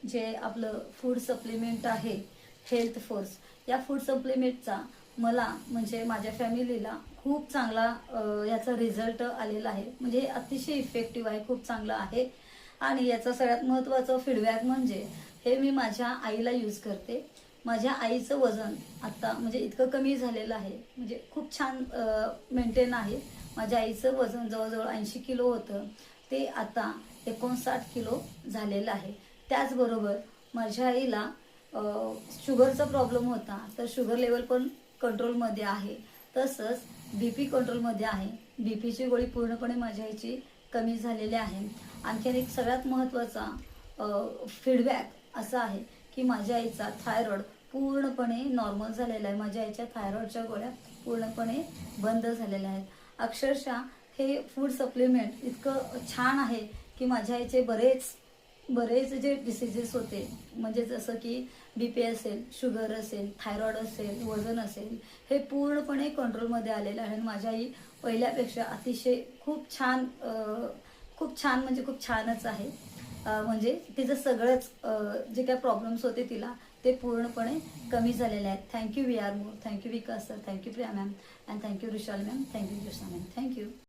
जे आपलं food supplement आहे हेल्थ फोर्स, या फूड सप्लिमेंटचा मला म्हणजे माझ्या फॅमिलीला खूप चांगला याचा रिझल्ट आलेला आहे. म्हणजे हे अतिशय इफेक्टिव्ह आहे, खूप चांगलं आहे. आणि याचा सगळ्यात महत्त्वाचा फीडबॅक म्हणजे हे मी माझ्या आईला यूज करते. माझ्या आईचं वजन आता म्हणजे इतकं कमी झालेलं आहे, म्हणजे खूप छान मेंटेन आहे. माझ्या आईचं वजन जवळजवळ 80 किलो होतं, ते आता 59 किलो झालेलं आहे. त्याचबरोबर माझ्या आईला शुगरचा प्रॉब्लेम होता, तर शुगर लेवल पण कंट्रोलमध्ये आहे. तसंच बी पी कंट्रोलमध्ये आहे. बी पीची गोळी पूर्णपणे माझ्या आईची कमी झालेली आहे. आणखीन एक सगळ्यात महत्त्वाचा फीडबॅक असा आहे की माझ्या आईचा थायरॉइड पूर्णपणे नॉर्मल झालेला आहे. माझ्या आईच्या थायरॉइडच्या गोळ्या पूर्णपणे बंद झालेल्या आहेत. अक्षरशः हे फूड सप्लिमेंट इतकं छान आहे की माझ्या आईचे बरेच जे डिसीजेस होते, म्हणजे जसं की बी पी असेल, शुगर असेल, थायरॉइड असेल, वजन असेल, हे पूर्णपणे कंट्रोलमध्ये आलेलं आहे. माझी आई पहिल्यापेक्षा अतिशय खूप छान म्हणजे खूप छानच आहे. म्हणजे तिचं सगळंच जे काही प्रॉब्लेम्स होते तिला, ते पूर्णपणे कमी झालेले आहेत. Thank you we are more, thank you Vikas sir, thank you Priya ma'am, and thank you Rushal ma'am, thank you Jyotsna ma'am, thank you.